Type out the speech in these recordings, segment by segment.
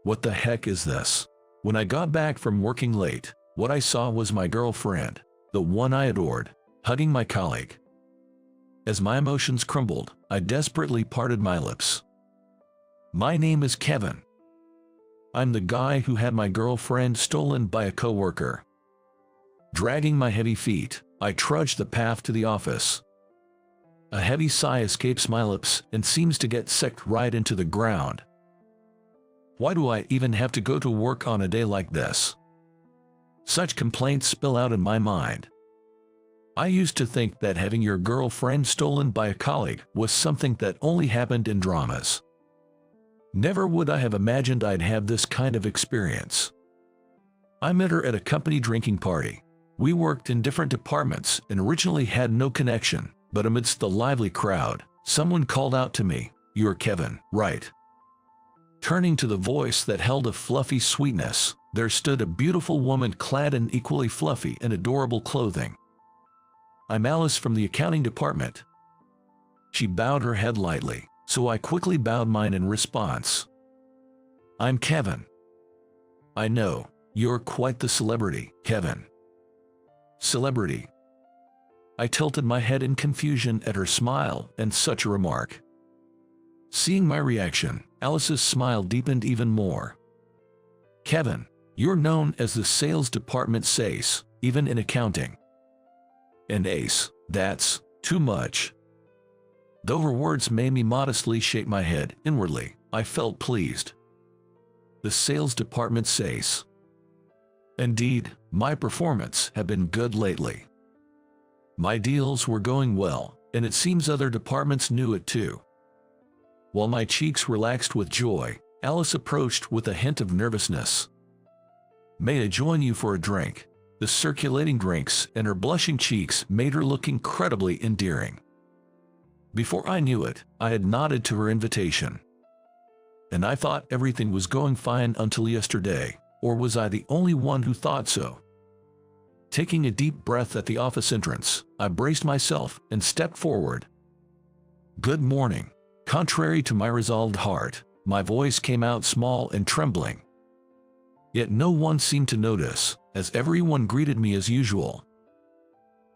What the heck is this? When I got back from working late, what I saw was my girlfriend, the one I adored, hugging my colleague. As my emotions crumbled, I desperately parted my lips. My name is Kevin. I'm the guy who had my girlfriend stolen by a coworker. Dragging my heavy feet, I trudged the path to the office. A heavy sigh escapes my lips and seems to get sucked right into the ground. Why do I even have to go to work on a day like this? Such complaints spill out in my mind. I used to think that having your girlfriend stolen by a colleague was something that only happened in dramas. Never would I have imagined I'd have this kind of experience. I met her at a company drinking party. We worked in different departments and originally had no connection, but amidst the lively crowd, someone called out to me, "You're Kevin, right?" Turning to the voice that held a fluffy sweetness, there stood a beautiful woman clad in equally fluffy and adorable clothing. "I'm Alice from the accounting department." She bowed her head lightly, so I quickly bowed mine in response. "I'm Kevin." "I know, you're quite the celebrity, Kevin." "Celebrity?" I tilted my head in confusion at her smile and such a remark. Seeing my reaction, Alice's smile deepened even more. "Kevin, you're known as the sales department's ace, even in accounting." "An ace, that's too much." Though her words made me modestly shake my head, inwardly, I felt pleased. The sales department's ace. Indeed, my performance had been good lately. My deals were going well, and it seems other departments knew it too. While my cheeks relaxed with joy, Alice approached with a hint of nervousness. "May I join you for a drink?" The circulating drinks and her blushing cheeks made her look incredibly endearing. Before I knew it, I had nodded to her invitation. And I thought everything was going fine until yesterday, or was I the only one who thought so? Taking a deep breath at the office entrance, I braced myself and stepped forward. "Good morning." Contrary to my resolved heart, my voice came out small and trembling. Yet no one seemed to notice, as everyone greeted me as usual.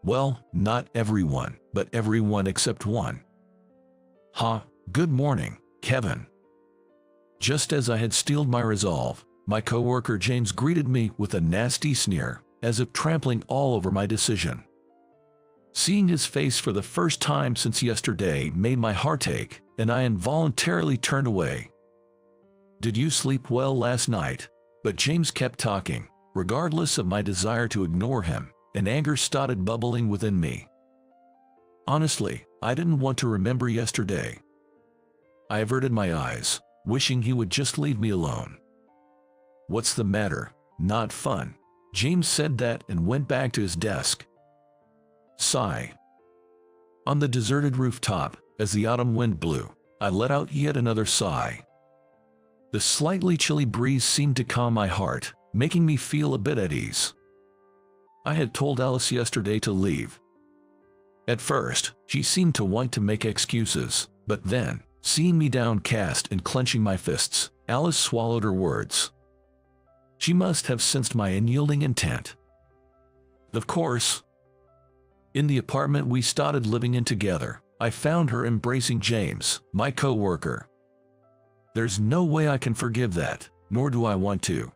Well, not everyone, but everyone except one. Good morning, Kevin." Just as I had steeled my resolve, my coworker James greeted me with a nasty sneer, as if trampling all over my decision. Seeing his face for the first time since yesterday made my heart ache, and I involuntarily turned away. "Did you sleep well last night?" But James kept talking, regardless of my desire to ignore him, and anger started bubbling within me. Honestly, I didn't want to remember yesterday. I averted my eyes, wishing he would just leave me alone. "What's the matter? Not fun." James said that and went back to his desk. Sigh. On the deserted rooftop, as the autumn wind blew, I let out yet another sigh. The slightly chilly breeze seemed to calm my heart, making me feel a bit at ease. I had told Alice yesterday to leave. At first, she seemed to want to make excuses, but then, seeing me downcast and clenching my fists, Alice swallowed her words. She must have sensed my unyielding intent. Of course. In the apartment we started living in together, I found her embracing James, my coworker. There's no way I can forgive that, nor do I want to.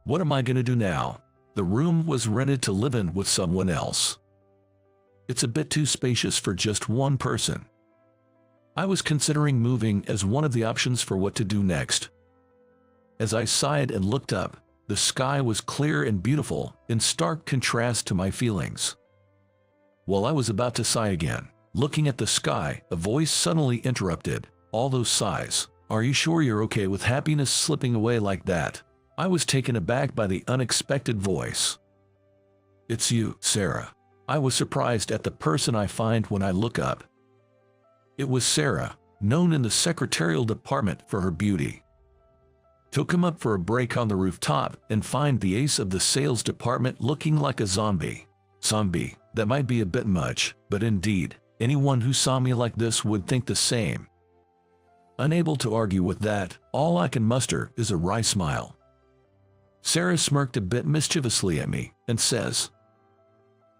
What am I going to do now? The room was rented to live in with someone else. It's a bit too spacious for just one person. I was considering moving as one of the options for what to do next. As I sighed and looked up, the sky was clear and beautiful, in stark contrast to my feelings. While I was about to sigh again, looking at the sky, a voice suddenly interrupted. "All those sighs. Are you sure you're okay with happiness slipping away like that?" I was taken aback by the unexpected voice. "It's you, Sarah." I was surprised at the person I find when I look up. It was Sarah, known in the secretarial department for her beauty. Took him up for a break on the rooftop and find the ace of the sales department looking like a zombie. Zombie, that might be a bit much, but indeed, anyone who saw me like this would think the same. Unable to argue with that, all I can muster is a wry smile. Sarah smirked a bit mischievously at me and says,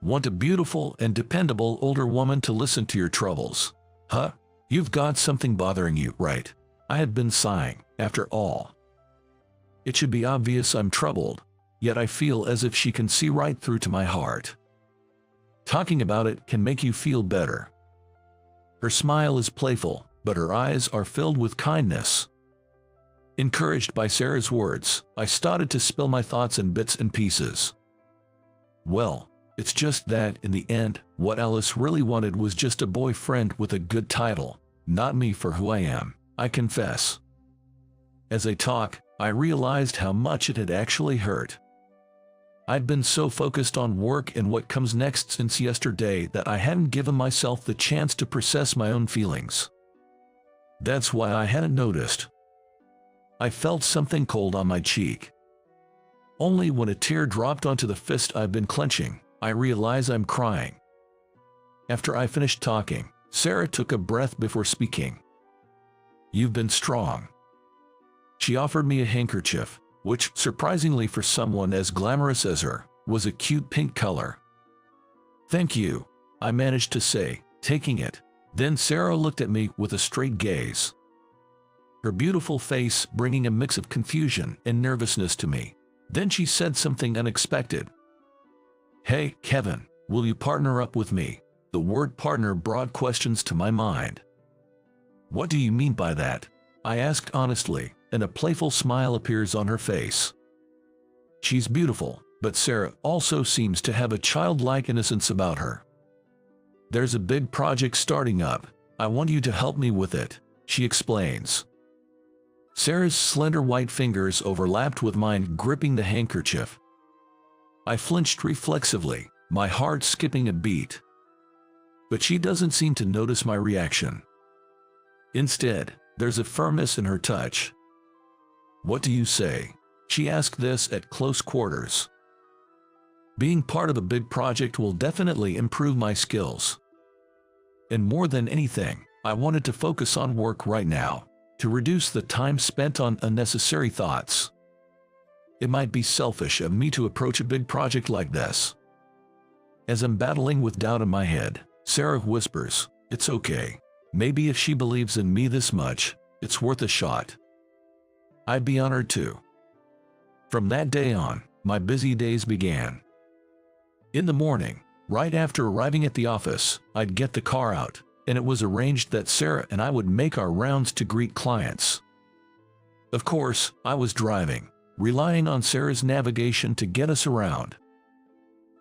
"Want a beautiful and dependable older woman to listen to your troubles? Huh? You've got something bothering you, right?" I had been sighing. After all, it should be obvious I'm troubled, yet I feel as if she can see right through to my heart. Talking about it can make you feel better. Her smile is playful, but her eyes are filled with kindness. Encouraged by Sarah's words, I started to spill my thoughts in bits and pieces. Well, it's just that, in the end, what Alice really wanted was just a boyfriend with a good title, not me for who I am, I confess. As I talk, I realized how much it had actually hurt. I'd been so focused on work and what comes next since yesterday that I hadn't given myself the chance to process my own feelings. That's why I hadn't noticed. I felt something cold on my cheek. Only when a tear dropped onto the fist I've been clenching, I realize I'm crying. After I finished talking, Sarah took a breath before speaking. "You've been strong." She offered me a handkerchief, which, surprisingly for someone as glamorous as her, was a cute pink color. "Thank you," I managed to say, taking it. Then Sarah looked at me with a straight gaze, her beautiful face bringing a mix of confusion and nervousness to me. Then she said something unexpected. "Hey, Kevin, will you partner up with me?" The word partner brought questions to my mind. "What do you mean by that?" I asked honestly, and a playful smile appears on her face. She's beautiful, but Sarah also seems to have a childlike innocence about her. "There's a big project starting up. I want you to help me with it," she explains. Sarah's slender white fingers overlapped with mine, gripping the handkerchief. I flinched reflexively, my heart skipping a beat. But she doesn't seem to notice my reaction. Instead, there's a firmness in her touch. "What do you say?" She asked this at close quarters. "Being part of a big project will definitely improve my skills. And more than anything, I wanted to focus on work right now, to reduce the time spent on unnecessary thoughts. It might be selfish of me to approach a big project like this." As I'm battling with doubt in my head, Sarah whispers, "It's okay. Maybe if she believes in me this much, it's worth a shot." I'd be honored to. From that day on, my busy days began. In the morning, right after arriving at the office, I'd get the car out, and it was arranged that Sarah and I would make our rounds to greet clients. Of course, I was driving, relying on Sarah's navigation to get us around.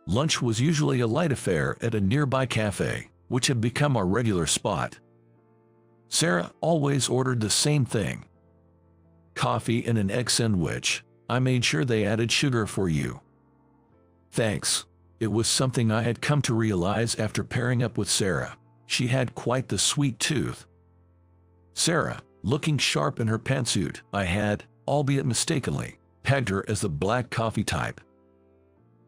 Lunch was usually a light affair at a nearby cafe, which had become our regular spot. Sarah always ordered the same thing: coffee and an egg sandwich. I made sure they added sugar for you. Thanks. It was something I had come to realize after pairing up with Sarah. She had quite the sweet tooth. Sarah, looking sharp in her pantsuit, I had, albeit mistakenly, pegged her as the black coffee type.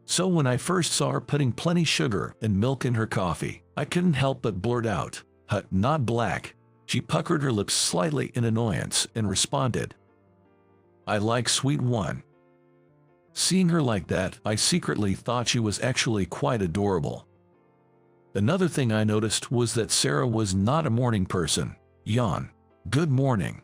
So when I first saw her putting plenty sugar and milk in her coffee, I couldn't help but blurt out, "Not black." She puckered her lips slightly in annoyance and responded, "I like sweet one." Seeing her like that, I secretly thought she was actually quite adorable. Another thing I noticed was that Sarah was not a morning person. Yawn. Good morning.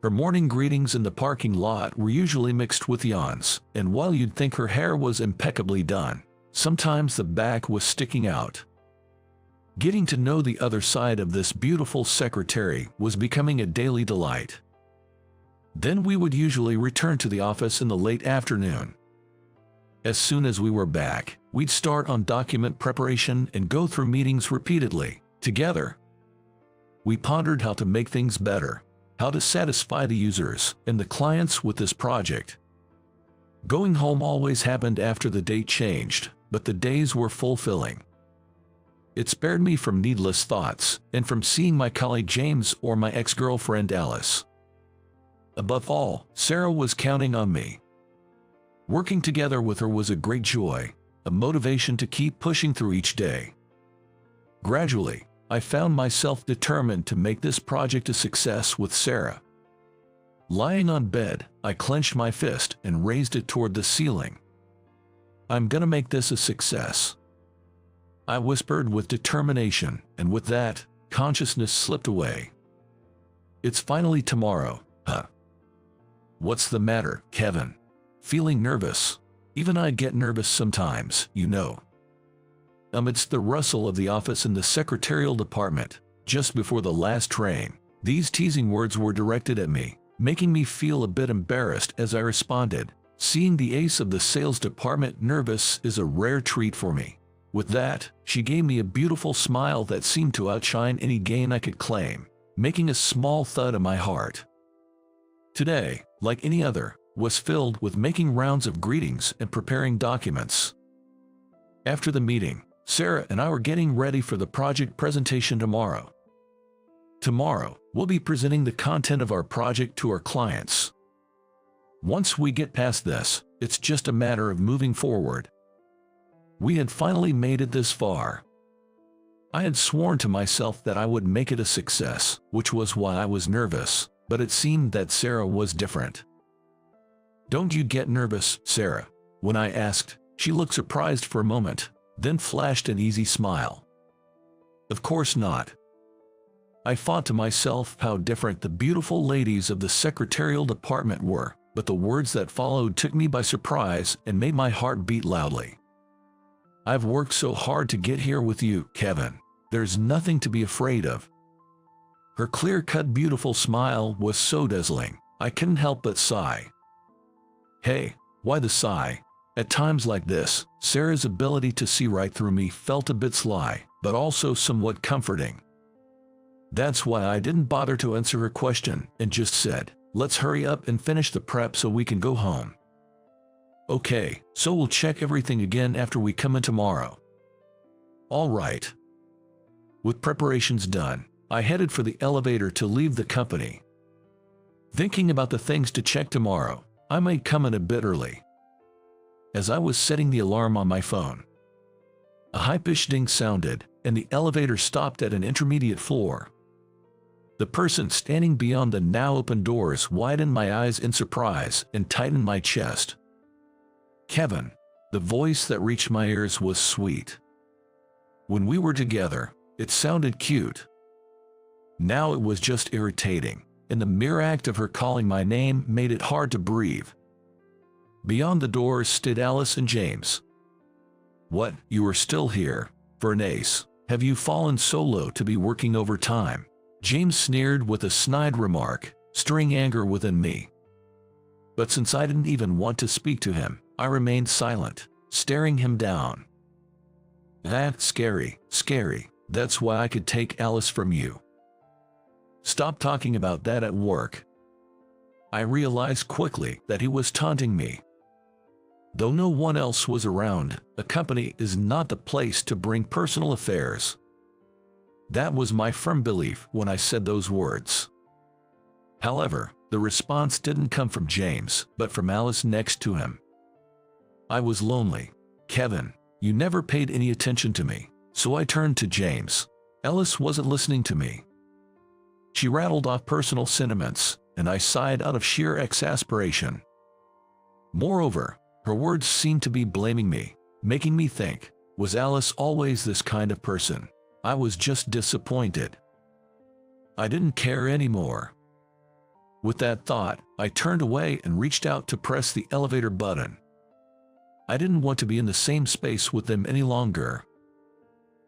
Her morning greetings in the parking lot were usually mixed with yawns, and while you'd think her hair was impeccably done, sometimes the back was sticking out. Getting to know the other side of this beautiful secretary was becoming a daily delight. Then we would usually return to the office in the late afternoon. As soon as we were back, we'd start on document preparation and go through meetings repeatedly, together. We pondered how to make things better, how to satisfy the users and the clients with this project. Going home always happened after the day changed, but the days were fulfilling. It spared me from needless thoughts and from seeing my colleague James or my ex-girlfriend Alice. Above all, Sarah was counting on me. Working together with her was a great joy, a motivation to keep pushing through each day. Gradually, I found myself determined to make this project a success with Sarah. Lying on bed, I clenched my fist and raised it toward the ceiling. I'm gonna make this a success, I whispered with determination, and with that, consciousness slipped away. It's finally tomorrow, huh? What's the matter, Kevin? Feeling nervous? Even I get nervous sometimes, you know. Amidst the rustle of the office in the secretarial department, just before the last train, these teasing words were directed at me, making me feel a bit embarrassed as I responded. Seeing the ace of the sales department nervous is a rare treat for me. With that, she gave me a beautiful smile that seemed to outshine any gain I could claim, making a small thud in my heart. Today, like any other, was filled with making rounds of greetings and preparing documents. After the meeting, Sarah and I were getting ready for the project presentation tomorrow. Tomorrow, we'll be presenting the content of our project to our clients. Once we get past this, it's just a matter of moving forward. We had finally made it this far. I had sworn to myself that I would make it a success, which was why I was nervous, but it seemed that Sarah was different. "Don't you get nervous, Sarah?" When I asked, she looked surprised for a moment, then flashed an easy smile. "Of course not." I thought to myself how different the beautiful ladies of the secretarial department were, but the words that followed took me by surprise and made my heart beat loudly. "I've worked so hard to get here with you, Kevin. There's nothing to be afraid of." Her clear-cut beautiful smile was so dazzling, I couldn't help but sigh. Hey, why the sigh? At times like this, Sarah's ability to see right through me felt a bit sly, but also somewhat comforting. That's why I didn't bother to answer her question and just said, "Let's hurry up and finish the prep so we can go home." "Okay, so we'll check everything again after we come in tomorrow." "All right." With preparations done, I headed for the elevator to leave the company. Thinking about the things to check tomorrow, I might come in a bit early. As I was setting the alarm on my phone, a high-pitched ding sounded, and the elevator stopped at an intermediate floor. The person standing beyond the now open doors widened my eyes in surprise and tightened my chest. "Kevin." The voice that reached my ears was sweet. When we were together, it sounded cute. Now it was just irritating, and the mere act of her calling my name made it hard to breathe. Beyond the doors stood Alice and James. "What, you are still here? For an ace, have you fallen so low to be working overtime?" James sneered with a snide remark, stirring anger within me. But since I didn't even want to speak to him, I remained silent, staring him down. "That's scary, scary. That's why I could take Alice from you." "Stop talking about that at work." I realized quickly that he was taunting me. Though no one else was around, a company is not the place to bring personal affairs. That was my firm belief when I said those words. However, the response didn't come from James, but from Alice next to him. I was lonely. "Kevin, you never paid any attention to me." So I turned to James. Alice wasn't listening to me. She rattled off personal sentiments, and I sighed out of sheer exasperation. Moreover, her words seemed to be blaming me, making me think, was Alice always this kind of person? I was just disappointed. I didn't care anymore. With that thought, I turned away and reached out to press the elevator button. I didn't want to be in the same space with them any longer.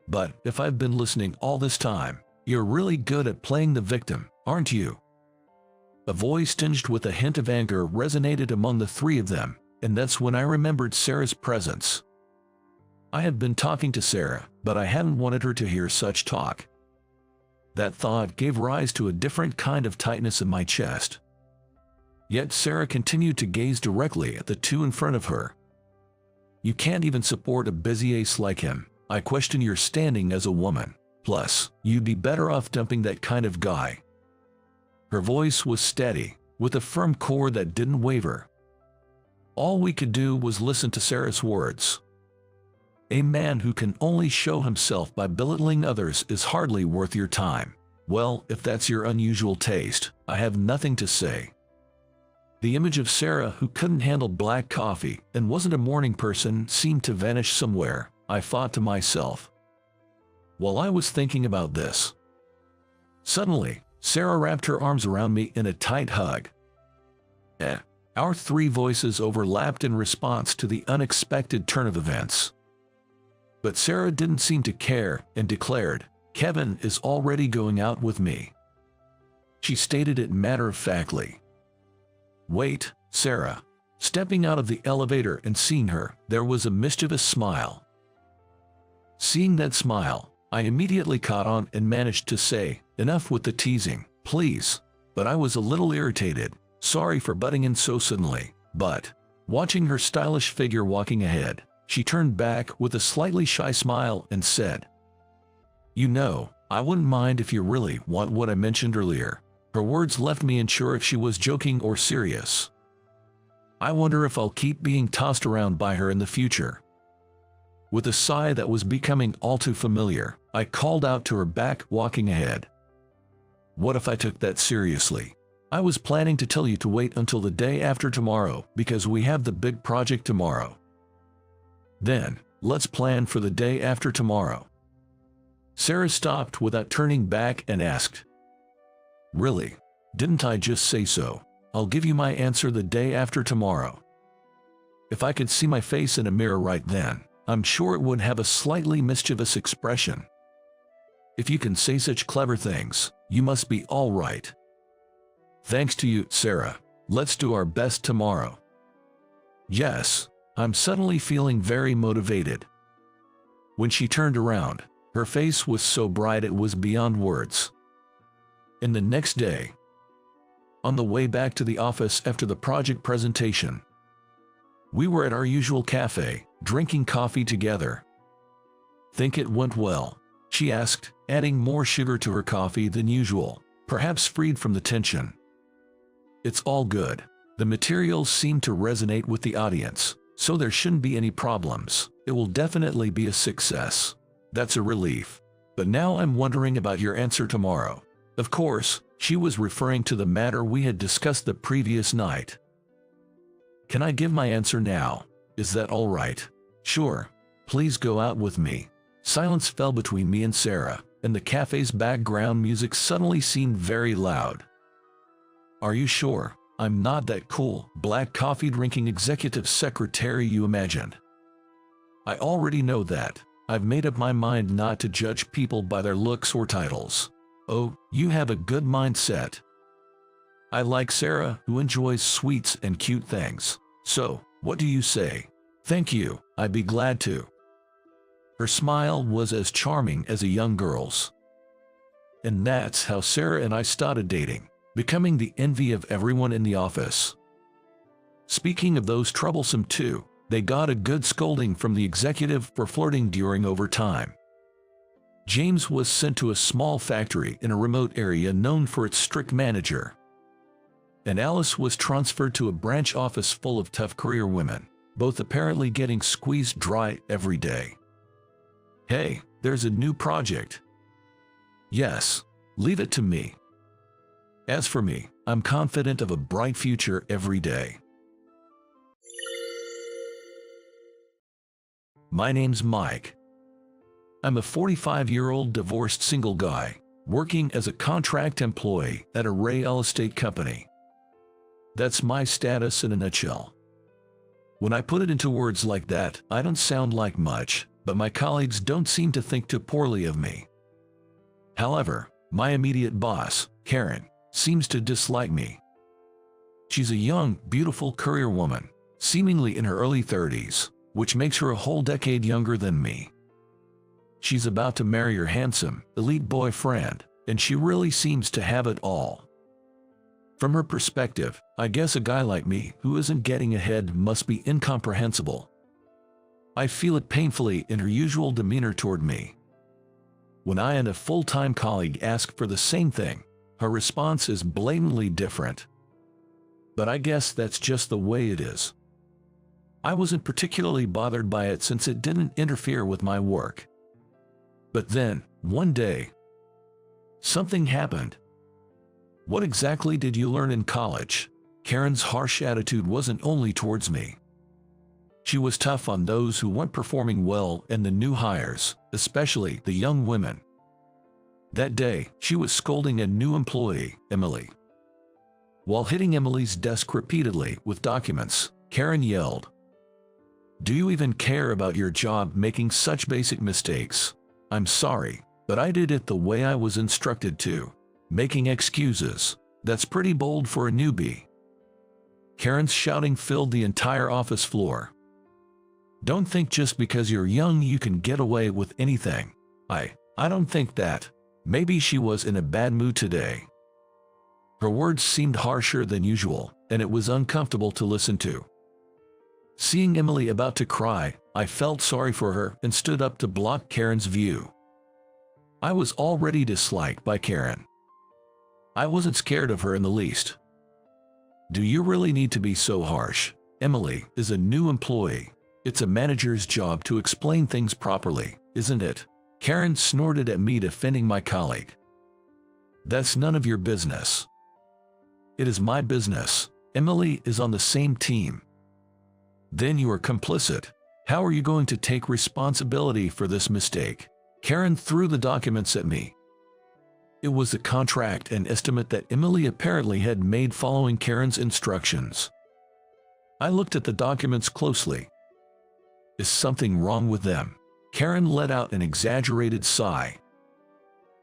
"But if I've been listening all this time, you're really good at playing the victim, aren't you?" A voice tinged with a hint of anger resonated among the three of them, and that's when I remembered Sarah's presence. I had been talking to Sarah, but I hadn't wanted her to hear such talk. That thought gave rise to a different kind of tightness in my chest. Yet Sarah continued to gaze directly at the two in front of her. "You can't even support a busy ace like him. I question your standing as a woman. Plus, you'd be better off dumping that kind of guy." Her voice was steady, with a firm core that didn't waver. All we could do was listen to Sarah's words. A man who can only show himself by belittling others is hardly worth your time. Well, if that's your unusual taste, I have nothing to say. The image of Sarah, who couldn't handle black coffee and wasn't a morning person, seemed to vanish somewhere, I thought to myself. While I was thinking about this, suddenly, Sarah wrapped her arms around me in a tight hug. Our three voices overlapped in response to the unexpected turn of events. But Sarah didn't seem to care and declared, "Kevin is already going out with me." She stated it matter-of-factly. "Wait, Sarah." Stepping out of the elevator and seeing her, there was a mischievous smile. Seeing that smile, I immediately caught on and managed to say, "Enough with the teasing, please." But I was a little irritated. Sorry for butting in so suddenly, but, watching her stylish figure walking ahead, she turned back with a slightly shy smile and said, "You know, I wouldn't mind if you really want what I mentioned earlier." Her words left me unsure if she was joking or serious. I wonder if I'll keep being tossed around by her in the future. With a sigh that was becoming all too familiar, I called out to her back walking ahead. "What if I took that seriously? I was planning to tell you to wait until the day after tomorrow because we have the big project tomorrow. Then, let's plan for the day after tomorrow." Sarah stopped without turning back and asked, "Really? Didn't I just say so? I'll give you my answer the day after tomorrow." If I could see my face in a mirror right then, I'm sure it would have a slightly mischievous expression. If you can say such clever things, you must be all right. Thanks to you, Sarah. Let's do our best tomorrow. Yes, I'm suddenly feeling very motivated. When she turned around, her face was so bright it was beyond words. And the next day, on the way back to the office after the project presentation, we were at our usual cafe, drinking coffee together. "Think it went well?" she asked, adding more sugar to her coffee than usual, perhaps freed from the tension. "It's all good. The materials seem to resonate with the audience, so there shouldn't be any problems. It will definitely be a success." That's a relief. But now I'm wondering about your answer tomorrow. Of course, she was referring to the matter we had discussed the previous night. "Can I give my answer now? Is that all right?" "Sure. Please go out with me." Silence fell between me and Sarah, and the cafe's background music suddenly seemed very loud. "Are you sure I'm not that cool, black coffee-drinking executive secretary you imagined?" "I already know that. I've made up my mind not to judge people by their looks or titles." "Oh, you have a good mindset." "I like Sarah, who enjoys sweets and cute things. So, what do you say?" "Thank you, I'd be glad to." Her smile was as charming as a young girl's. And that's how Sarah and I started dating, becoming the envy of everyone in the office. Speaking of those troublesome two, they got a good scolding from the executive for flirting during overtime. James was sent to a small factory in a remote area known for its strict manager. And Alice was transferred to a branch office full of tough career women, both apparently getting squeezed dry every day. "Hey, there's a new project." "Yes, leave it to me. As for me, I'm confident of a bright future every day." My name's Mike. I'm a 45-year-old divorced single guy, working as a contract employee at a real estate company. That's my status in a nutshell. When I put it into words like that, I don't sound like much, but my colleagues don't seem to think too poorly of me. However, my immediate boss, Karen, seems to dislike me. She's a young, beautiful career woman, seemingly in her early 30s, which makes her a whole decade younger than me. She's about to marry her handsome, elite boyfriend, and she really seems to have it all. From her perspective, I guess a guy like me who isn't getting ahead must be incomprehensible. I feel it painfully in her usual demeanor toward me. When I and a full-time colleague ask for the same thing, her response is blatantly different. But I guess that's just the way it is. I wasn't particularly bothered by it since it didn't interfere with my work. But then, one day, something happened. What exactly did you learn in college? Karen's harsh attitude wasn't only towards me. She was tough on those who weren't performing well and the new hires, especially the young women. That day, she was scolding a new employee, Emily. While hitting Emily's desk repeatedly with documents, Karen yelled, "Do you even care about your job making such basic mistakes? I'm sorry, but I did it the way I was instructed to. Making excuses. That's pretty bold for a newbie." Karen's shouting filled the entire office floor. Don't think just because you're young you can get away with anything. I don't think that. Maybe she was in a bad mood today. Her words seemed harsher than usual, and it was uncomfortable to listen to. Seeing Emily about to cry, I felt sorry for her and stood up to block Karen's view. I was already disliked by Karen. I wasn't scared of her in the least. Do you really need to be so harsh? Emily is a new employee. It's a manager's job to explain things properly, isn't it? Karen snorted at me, defending my colleague. That's none of your business. It is my business. Emily is on the same team. Then you are complicit. How are you going to take responsibility for this mistake? Karen threw the documents at me. It was a contract and estimate that Emily apparently had made following Karen's instructions. I looked at the documents closely. Is something wrong with them? Karen let out an exaggerated sigh.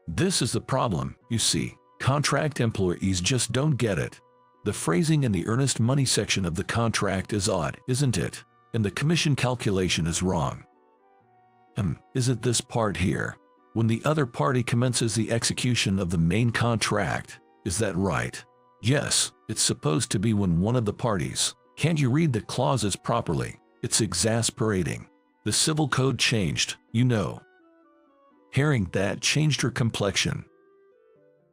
This is the problem, you see. Contract employees just don't get it. The phrasing in the earnest money section of the contract is odd, isn't it? And the commission calculation is wrong. Is it this part here? When the other party commences the execution of the main contract, is that right? Yes, it's supposed to be when one of the parties. Can't you read the clauses properly? It's exasperating. The civil code changed, you know. Hearing that changed her complexion.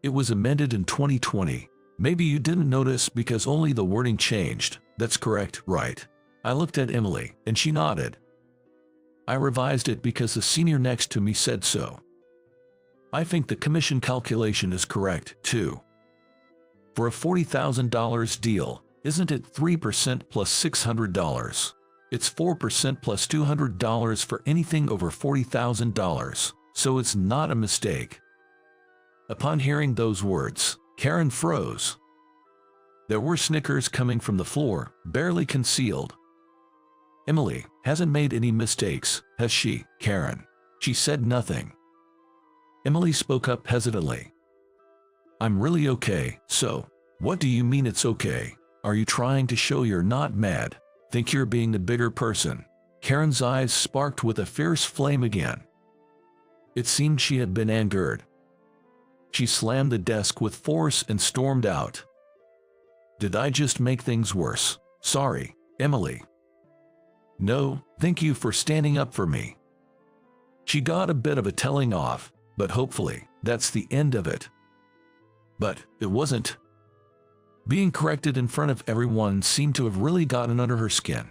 It was amended in 2020. Maybe you didn't notice because only the wording changed. That's correct, right? I looked at Emily, and she nodded. I revised it because the senior next to me said so. I think the commission calculation is correct, too. For a $40,000 deal, isn't it 3% plus $600? It's 4% plus $200 for anything over $40,000, so it's not a mistake. Upon hearing those words, Karen froze. There were snickers coming from the floor, barely concealed. Emily hasn't made any mistakes, has she, Karen? She said nothing. Emily spoke up hesitantly. I'm really okay, so, what do you mean it's okay? Are you trying to show you're not mad? Think you're being the bigger person? Karen's eyes sparked with a fierce flame again. It seemed she had been angered. She slammed the desk with force and stormed out. Did I just make things worse? Sorry, Emily. No, thank you for standing up for me. She got a bit of a telling off, but hopefully, that's the end of it. But it wasn't. Being corrected in front of everyone seemed to have really gotten under her skin.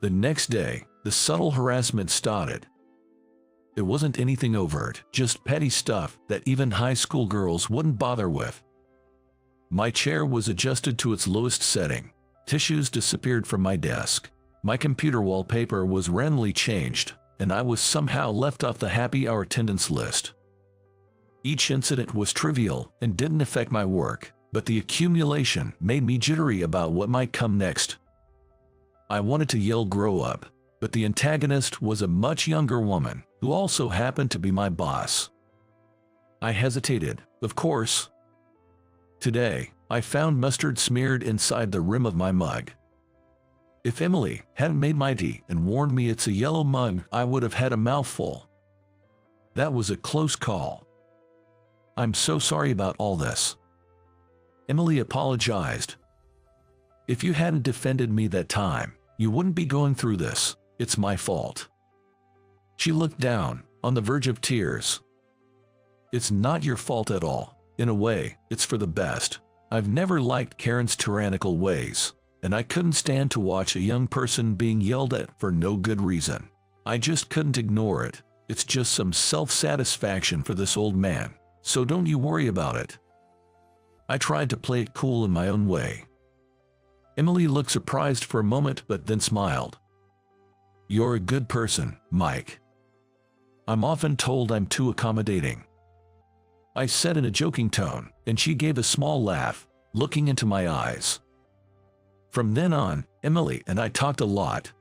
The next day, the subtle harassment started. It wasn't anything overt, just petty stuff that even high school girls wouldn't bother with. My chair was adjusted to its lowest setting. Tissues disappeared from my desk. My computer wallpaper was randomly changed, and I was somehow left off the happy hour attendance list. Each incident was trivial and didn't affect my work, but the accumulation made me jittery about what might come next. I wanted to yell "grow up," but the antagonist was a much younger woman who also happened to be my boss. I hesitated, of course. Today, I found mustard smeared inside the rim of my mug. If Emily hadn't made my tea and warned me it's a yellow mug, I would have had a mouthful. That was a close call. I'm so sorry about all this. Emily apologized. If you hadn't defended me that time, you wouldn't be going through this. It's my fault. She looked down, on the verge of tears. It's not your fault at all. In a way, it's for the best. I've never liked Karen's tyrannical ways. and I couldn't stand to watch a young person being yelled at for no good reason. I just couldn't ignore it. It's just some self-satisfaction for this old man, so don't you worry about it. I tried to play it cool in my own way. Emily looked surprised for a moment but then smiled. "You're a good person, Mike. I'm often told I'm too accommodating," I said in a joking tone, and she gave a small laugh, looking into my eyes. From then on, Emily and I talked a lot.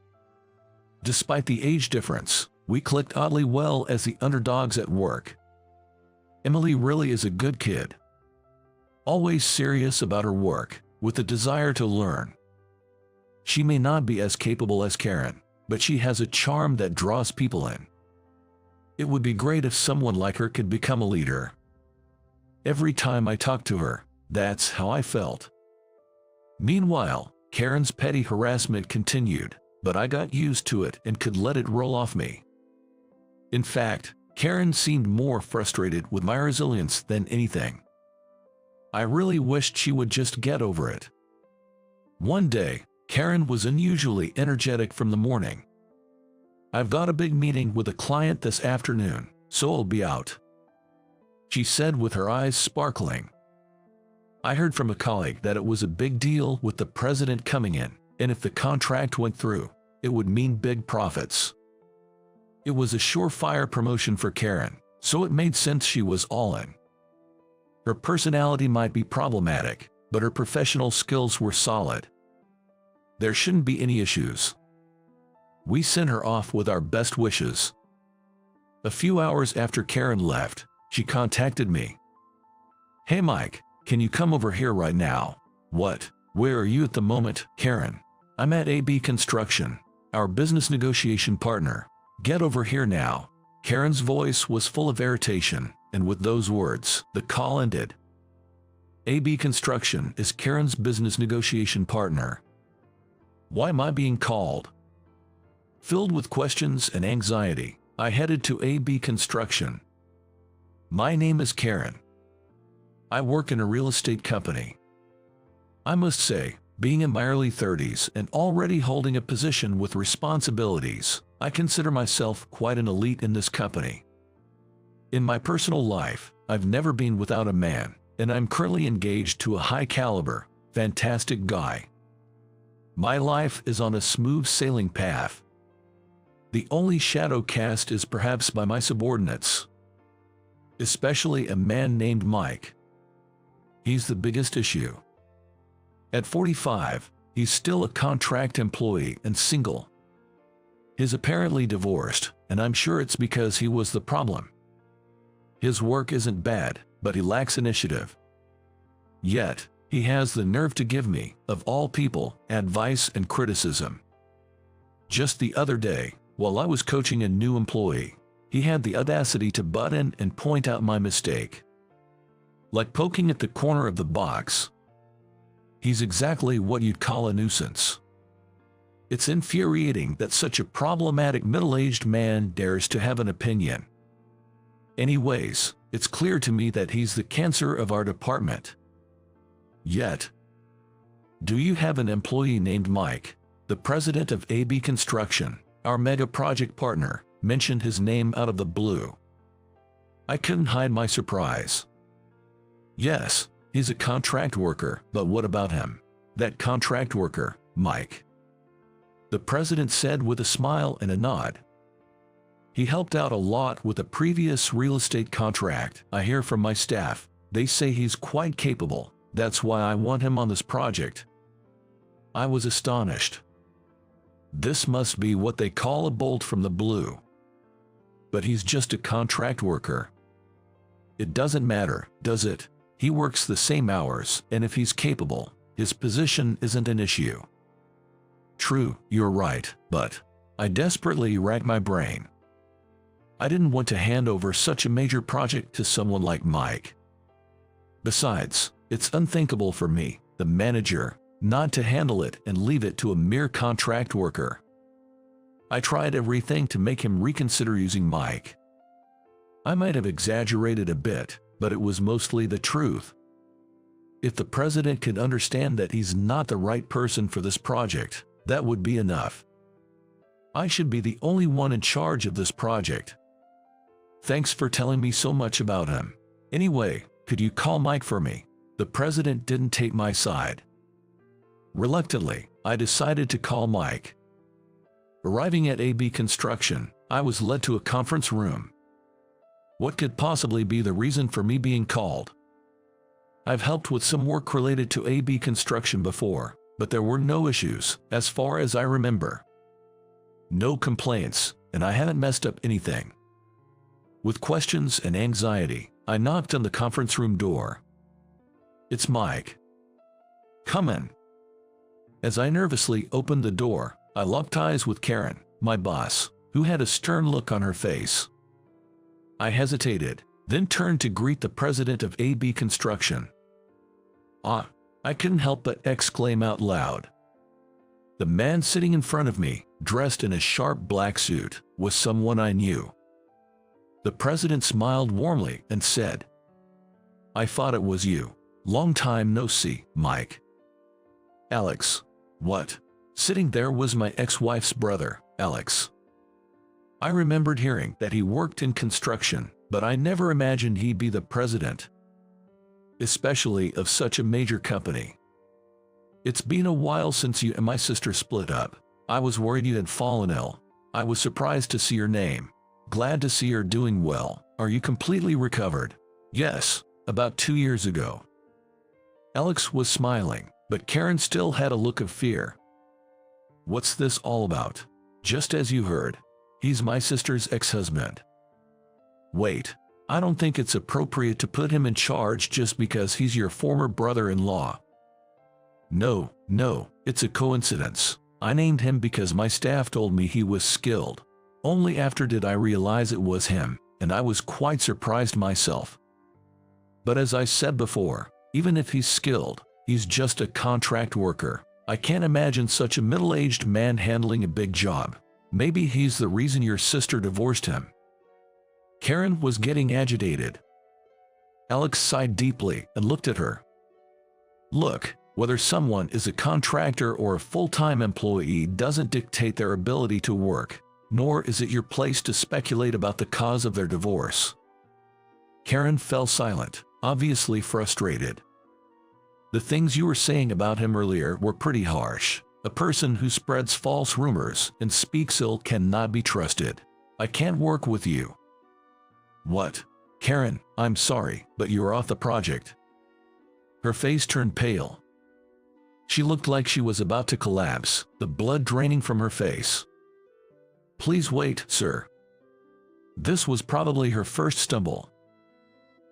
Despite the age difference, we clicked oddly well as the underdogs at work. Emily really is a good kid. Always serious about her work, with a desire to learn. She may not be as capable as Karen, but she has a charm that draws people in. It would be great if someone like her could become a leader. Every time I talked to her, that's how I felt. Meanwhile, Karen's petty harassment continued, but I got used to it and could let it roll off me. In fact, Karen seemed more frustrated with my resilience than anything. I really wished she would just get over it. One day, Karen was unusually energetic from the morning. "I've got a big meeting with a client this afternoon, so I'll be out," she said with her eyes sparkling. I heard from a colleague that it was a big deal with the president coming in, and if the contract went through, it would mean big profits. It was a surefire promotion for Karen, so it made sense she was all in. Her personality might be problematic, but her professional skills were solid. There shouldn't be any issues. We sent her off with our best wishes. A few hours after Karen left, she contacted me. "Hey Mike, can you come over here right now?" "What? Where are you at the moment, Karen?" "I'm at AB Construction, our business negotiation partner. Get over here now." Karen's voice was full of irritation, and with those words, the call ended. AB Construction is Karen's business negotiation partner. Why am I being called? Filled with questions and anxiety, I headed to AB Construction. "My name is Karen. I work in a real estate company." I must say, being in my early 30s and already holding a position with responsibilities, I consider myself quite an elite in this company. In my personal life, I've never been without a man, and I'm currently engaged to a high-caliber, fantastic guy. My life is on a smooth sailing path. The only shadow cast is perhaps by my subordinates, especially a man named Mike. He's the biggest issue. At 45, he's still a contract employee and single. He's apparently divorced, and I'm sure it's because he was the problem. His work isn't bad, but he lacks initiative. Yet, he has the nerve to give me, of all people, advice and criticism. Just the other day, while I was coaching a new employee, he had the audacity to butt in and point out my mistake. Like poking at the corner of the box. He's exactly what you'd call a nuisance. It's infuriating that such a problematic middle-aged man dares to have an opinion. Anyways, it's clear to me that he's the cancer of our department. Yet, do you have an employee named Mike? The president of AB Construction, our mega project partner, mentioned his name out of the blue. I couldn't hide my surprise. Yes, he's a contract worker, but what about him? That contract worker, Mike. The president said with a smile and a nod. He helped out a lot with a previous real estate contract. I hear from my staff, they say he's quite capable. That's why I want him on this project. I was astonished. This must be what they call a bolt from the blue. But he's just a contract worker. It doesn't matter, does it? He works the same hours, and if he's capable, his position isn't an issue. True, you're right, but I desperately racked my brain. I didn't want to hand over such a major project to someone like Mike. Besides, it's unthinkable for me, the manager, not to handle it and leave it to a mere contract worker. I tried everything to make him reconsider using Mike. I might have exaggerated a bit, but it was mostly the truth. If the president could understand that he's not the right person for this project, that would be enough. I should be the only one in charge of this project. Thanks for telling me so much about him. Anyway, could you call Mike for me? The president didn't take my side. Reluctantly, I decided to call Mike. Arriving at AB Construction, I was led to a conference room. What could possibly be the reason for me being called? I've helped with some work related to AB Construction before, but there were no issues, as far as I remember. No complaints, and I haven't messed up anything. With questions and anxiety, I knocked on the conference room door. It's Mike. Come in. As I nervously opened the door, I locked eyes with Karen, my boss, who had a stern look on her face. I hesitated, then turned to greet the president of AB Construction. I couldn't help but exclaim out loud. The man sitting in front of me, dressed in a sharp black suit, was someone I knew. The president smiled warmly and said, "I thought it was you. Long time no see, Mike." Alex. What? Sitting there was my ex-wife's brother, Alex. I remembered hearing that he worked in construction, but I never imagined he'd be the president, especially of such a major company. It's been a while since you and my sister split up. I was worried you had fallen ill. I was surprised to see your name. Glad to see you're doing well. Are you completely recovered? Yes, about 2 years ago. Alex was smiling, but Karen still had a look of fear. What's this all about? Just as you heard, he's my sister's ex-husband. Wait, I don't think it's appropriate to put him in charge just because he's your former brother-in-law. No, it's a coincidence. I named him because my staff told me he was skilled. Only after did I realize it was him, and I was quite surprised myself. But as I said before, even if he's skilled, he's just a contract worker. I can't imagine such a middle-aged man handling a big job. Maybe he's the reason your sister divorced him. Karen was getting agitated. Alex sighed deeply and looked at her. Look, whether someone is a contractor or a full-time employee doesn't dictate their ability to work, nor is it your place to speculate about the cause of their divorce. Karen fell silent, obviously frustrated. The things you were saying about him earlier were pretty harsh. A person who spreads false rumors and speaks ill cannot be trusted. I can't work with you. What? Karen, I'm sorry, but you're off the project. Her face turned pale. She looked like she was about to collapse, the blood draining from her face. Please wait, sir. This was probably her first stumble.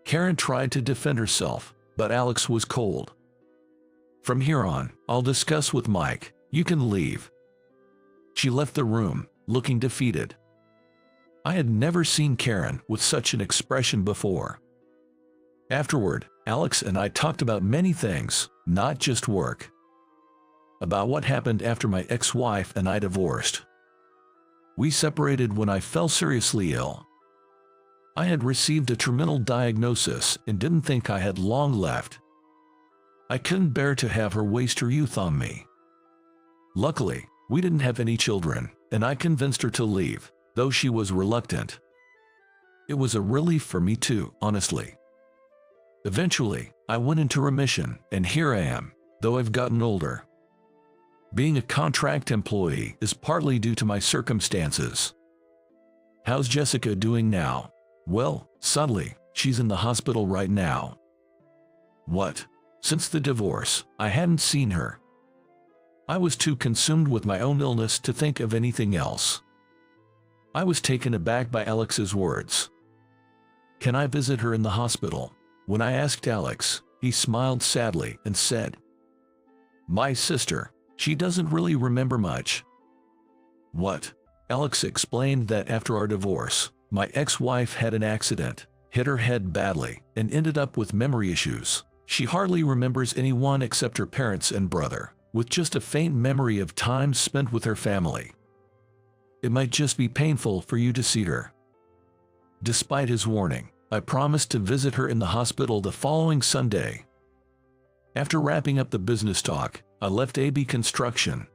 Karen tried to defend herself, but Alex was cold. From here on, I'll discuss with Mike. You can leave. She left the room, looking defeated. I had never seen Karen with such an expression before. Afterward, Alex and I talked about many things, not just work. About what happened after my ex-wife and I divorced. We separated when I fell seriously ill. I had received a terminal diagnosis and didn't think I had long left. I couldn't bear to have her waste her youth on me. Luckily, we didn't have any children, and I convinced her to leave, though she was reluctant. It was a relief for me too, honestly. Eventually, I went into remission, and here I am, though I've gotten older. Being a contract employee is partly due to my circumstances. How's Jessica doing now? Well, sadly, she's in the hospital right now. What? Since the divorce, I hadn't seen her. I was too consumed with my own illness to think of anything else. I was taken aback by Alex's words. Can I visit her in the hospital? When I asked Alex, he smiled sadly and said, My sister, she doesn't really remember much. What? Alex explained that after our divorce, my ex-wife had an accident, hit her head badly, and ended up with memory issues. She hardly remembers anyone except her parents and brother, with just a faint memory of time spent with her family. It might just be painful for you to see her. Despite his warning, I promised to visit her in the hospital the following Sunday. After wrapping up the business talk, I left AB Construction.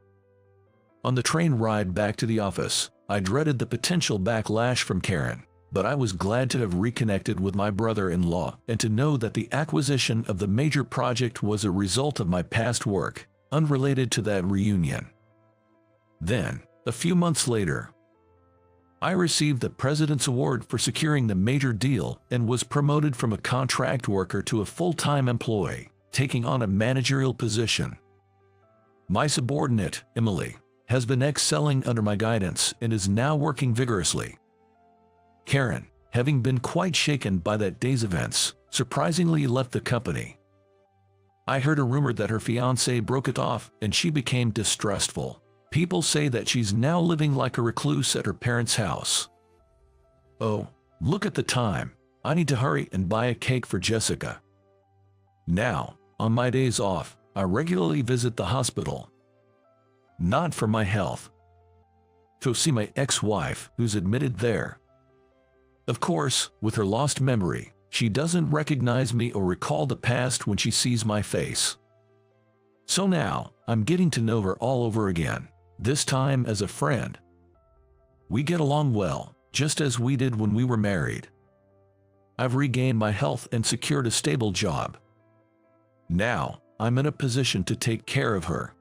On the train ride back to the office, I dreaded the potential backlash from Karen, but I was glad to have reconnected with my brother-in-law and to know that the acquisition of the major project was a result of my past work, unrelated to that reunion. Then, a few months later, I received the President's Award for securing the major deal and was promoted from a contract worker to a full-time employee, taking on a managerial position. My subordinate, Emily, has been excelling under my guidance and is now working vigorously. Karen, having been quite shaken by that day's events, surprisingly left the company. I heard a rumor that her fiancé broke it off and she became distrustful. People say that she's now living like a recluse at her parents' house. Oh, look at the time. I need to hurry and buy a cake for Jessica. Now, on my days off, I regularly visit the hospital. Not for my health. To see my ex-wife, who's admitted there. Of course, with her lost memory, she doesn't recognize me or recall the past when she sees my face. So now, I'm getting to know her all over again, this time as a friend. We get along well, just as we did when we were married. I've regained my health and secured a stable job. Now, I'm in a position to take care of her.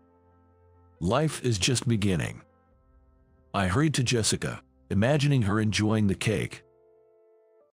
Life is just beginning. I hurried to Jessica, imagining her enjoying the cake.